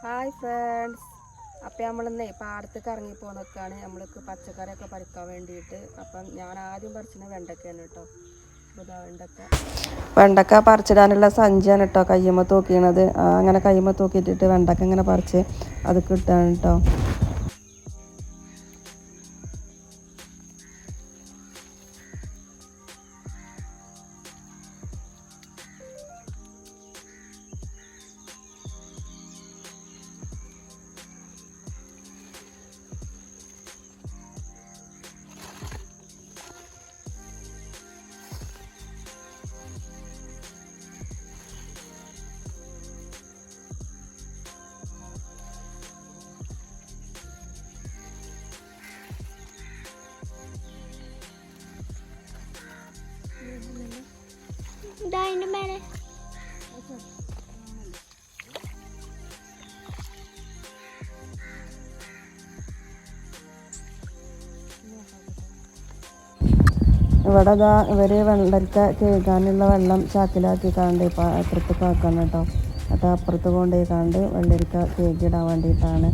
Hi friends, അപ്പം നമ്മളിന്നേ പാടത്തേക്ക് ഇറങ്ങി പോകുന്നൊക്കെയാണ്. നമ്മൾക്ക് പച്ചക്കറിയൊക്കെ പറിക്കാൻ വേണ്ടിയിട്ട്. അപ്പം ഞാൻ ആദ്യം പറിച്ചത് വെണ്ടയ്ക്കയാണ് കേട്ടോ. ഇതാ വെണ്ടക്ക പറിച്ചിടാനുള്ള സഞ്ചിയാണ് കേട്ടോ കയ്യുമ്മ തൂക്കിയത്. അങ്ങനെ കയ്യുമ്മ തൂക്കിയിട്ടിട്ട് വെണ്ടക്ക ഇങ്ങനെ പറിച്ച് അത് കിട്ടുകയാണ് കേട്ടോ. അതിൻ്റെ മേലെ ഇവിടെ ഇവർ വെള്ളരിക്ക കേൾക്കാനുള്ള വെള്ളം ചാക്കിലാക്കി കാണ്ട് ഇപ്പം അപ്പുറത്തേക്ക് ആക്കണം കേട്ടോ. എന്നിട്ട് അപ്പുറത്ത് കൊണ്ടുപോയി കാണ്ട് വെള്ളരിക്ക കേക്കിടാൻ വേണ്ടിയിട്ടാണ്.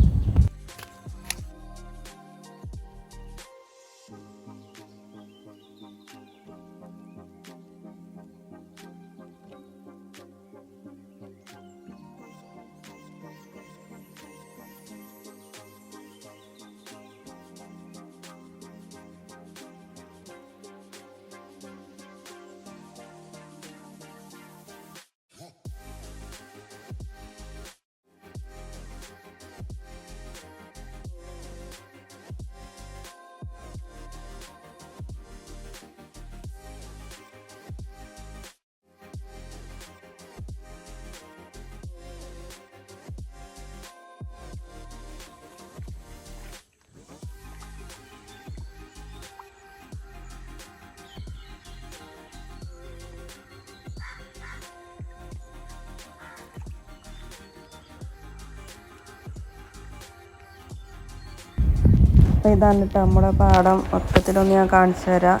അപ്പോൾ ഇതാണ് കേട്ടോ നമ്മുടെ പാടം. മൊത്തത്തിലൊന്ന് ഞാൻ കാണിച്ചു തരാം.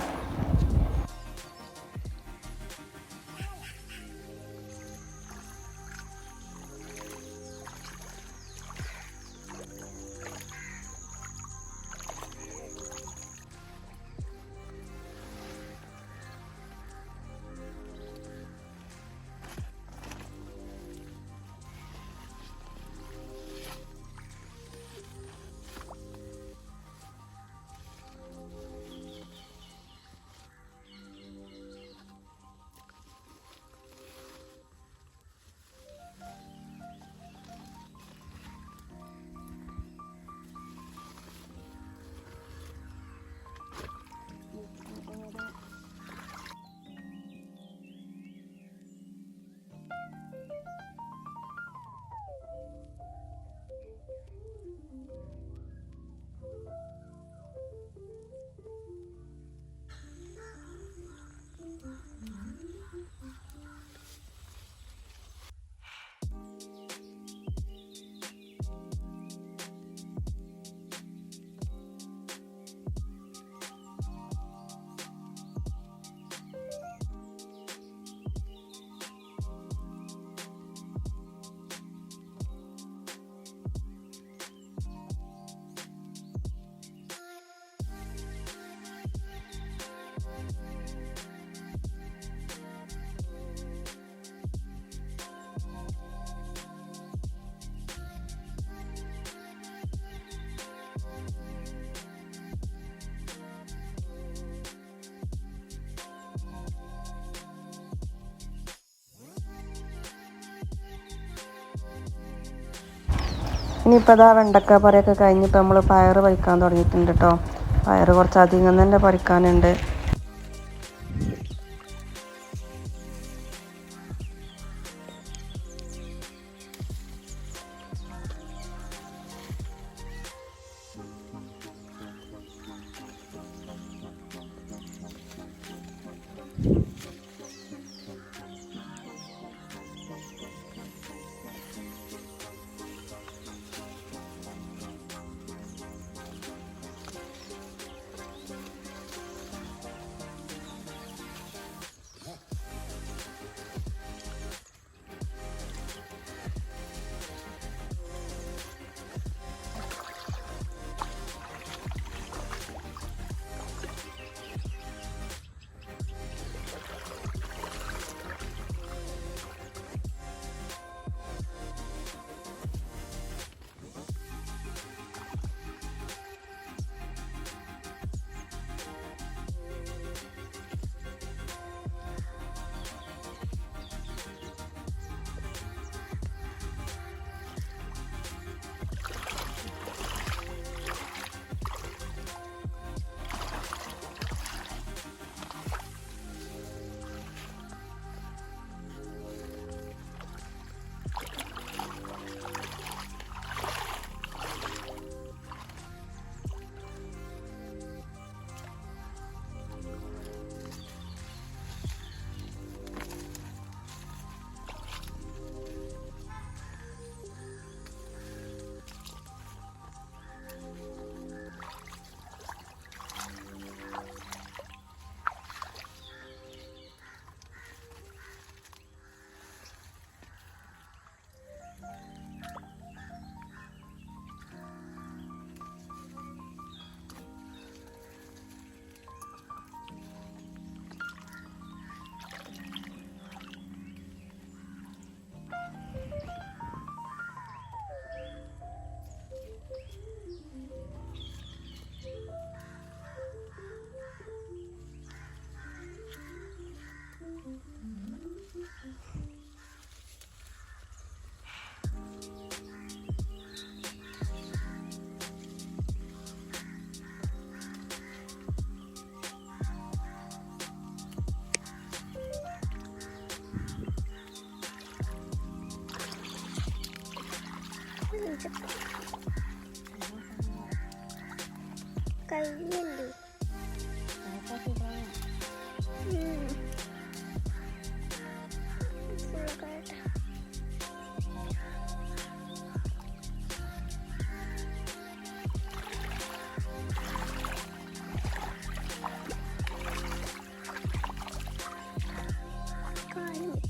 ഇനിയിപ്പോൾ അതാ വെണ്ടക്ക പറിയൊക്കെ കഴിഞ്ഞിപ്പോൾ നമ്മൾ പയർ പറിക്കാൻ തുടങ്ങിയിട്ടുണ്ട് കേട്ടോ. പയർ കുറച്ചധികം തന്നെ പറിക്കാനുണ്ട്.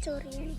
ചൊറിയണി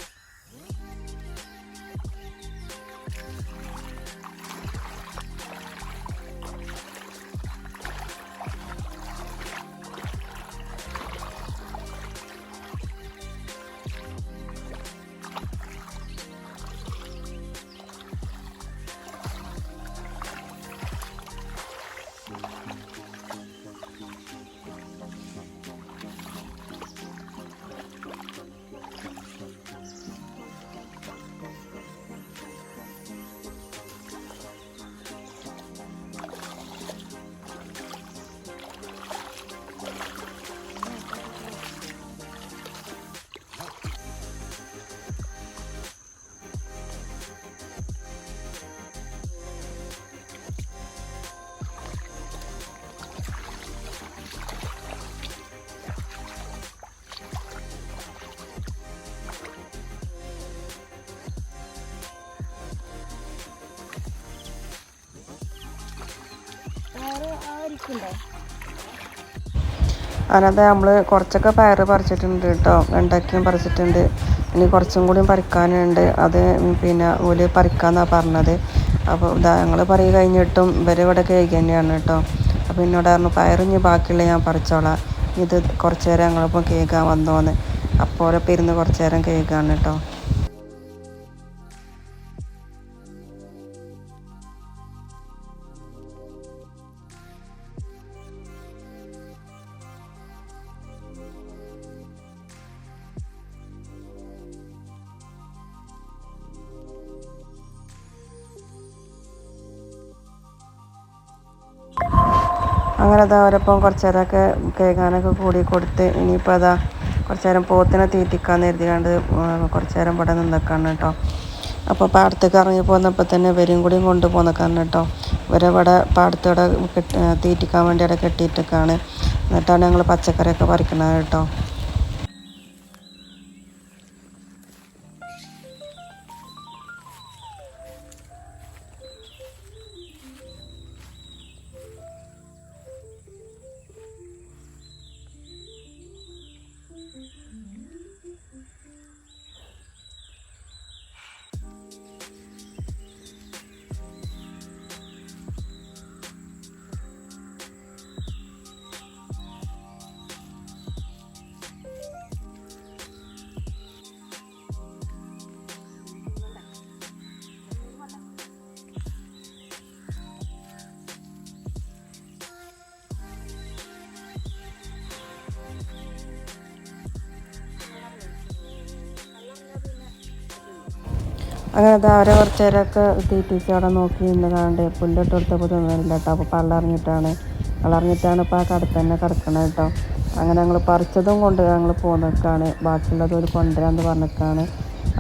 അതിനകത്ത് നമ്മൾ കുറച്ചൊക്കെ പയറ് പറിച്ചിട്ടുണ്ട് കേട്ടോ, വെണ്ടയ്ക്കയും പറിച്ചിട്ടുണ്ട്. ഇനി കുറച്ചും കൂടിയും പറിക്കാനുണ്ട്. അത് പിന്നെ ഓല് പറിക്കാമെന്നാണ് പറഞ്ഞത്. അപ്പോൾ ഇതാ ഞങ്ങൾ പറയും കഴിഞ്ഞിട്ടും ഇവർ ഇവിടെ കേക്ക് തന്നെയാണ് കേട്ടോ. അപ്പോൾ എന്നോട് പറഞ്ഞു പയറിഞ്ഞ് ബാക്കിയുള്ള ഞാൻ പറിച്ചോളാം, ഇത് കുറച്ച് നേരം ഞങ്ങളിപ്പോൾ കേൾക്കാൻ വന്നോന്ന്. അപ്പോൾ ഓരോ ഇരുന്ന് കുറച്ച് നേരം കേൾക്കാണ് കേട്ടോ. അങ്ങനെ അതാ അവരപ്പം കുറച്ച് നേരമൊക്കെ കേൾക്കാനൊക്കെ കൂടി കൊടുത്ത് ഇനിയിപ്പോൾ അതാ കുറച്ച് നേരം പോത്തിനെ തീറ്റിക്കാന്ന് കരുതിയാണ്ട് കുറച്ച് നേരം ഇവിടെ നിന്നേക്കാണ് കേട്ടോ. അപ്പോൾ പാടത്തേക്ക് ഇറങ്ങി പോന്നപ്പോൾ തന്നെ ഇവരും കൂടിയും കൊണ്ടുപോകുന്നേക്കാണ് കേട്ടോ. ഇവരവിടെ പാടത്തോടെ തീറ്റിക്കാൻ വേണ്ടി അവിടെ കെട്ടിയിട്ടൊക്കെയാണ്. എന്നിട്ടാണ് ഞങ്ങൾ പച്ചക്കറിയൊക്കെ പറിക്കണത് കേട്ടോ. അങ്ങനെ അത് അവരെ കുറച്ച് നേരമൊക്കെ തീറ്റിച്ച് അവിടെ നോക്കി നിന്ന് കാണണ്ടേ, പുല്ലിട്ട് കൊടുത്തപ്പോൾ തിന്നില്ല കേട്ടോ. അപ്പോൾ പള്ളറിഞ്ഞിട്ടാണ് ഇപ്പോൾ ആ കടത്ത് തന്നെ കിടക്കണം കേട്ടോ. അങ്ങനെ ഞങ്ങൾ പറിച്ചതും കൊണ്ട് ഞങ്ങൾ പോകുന്നേക്കാണ്, ബാക്കിയുള്ളത് ഒരു കൊണ്ടുവരാമെന്ന് പറഞ്ഞേക്കാണ്.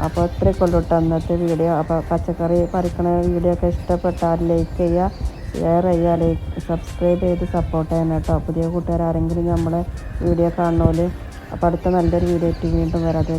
അപ്പോൾ ഇത്രയൊക്കെ ഉള്ളൂ കേട്ടോ അന്നത്തെ വീഡിയോ. അപ്പോൾ പച്ചക്കറി പറിക്കണ വീഡിയോ ഒക്കെ ഇഷ്ടപ്പെട്ടാൽ ലൈക്ക് ചെയ്യുക, ഷെയർ ചെയ്യുക, സബ്സ്ക്രൈബ് ചെയ്ത് സപ്പോർട്ട് ചെയ്യണം കേട്ടോ. പുതിയ കൂട്ടുകാർ ആരെങ്കിലും നമ്മളെ വീഡിയോ കാണുന്നോല്. അപ്പോൾ അടുത്ത നല്ലൊരു വീഡിയോ ആയിട്ട് വീണ്ടും വരാതെ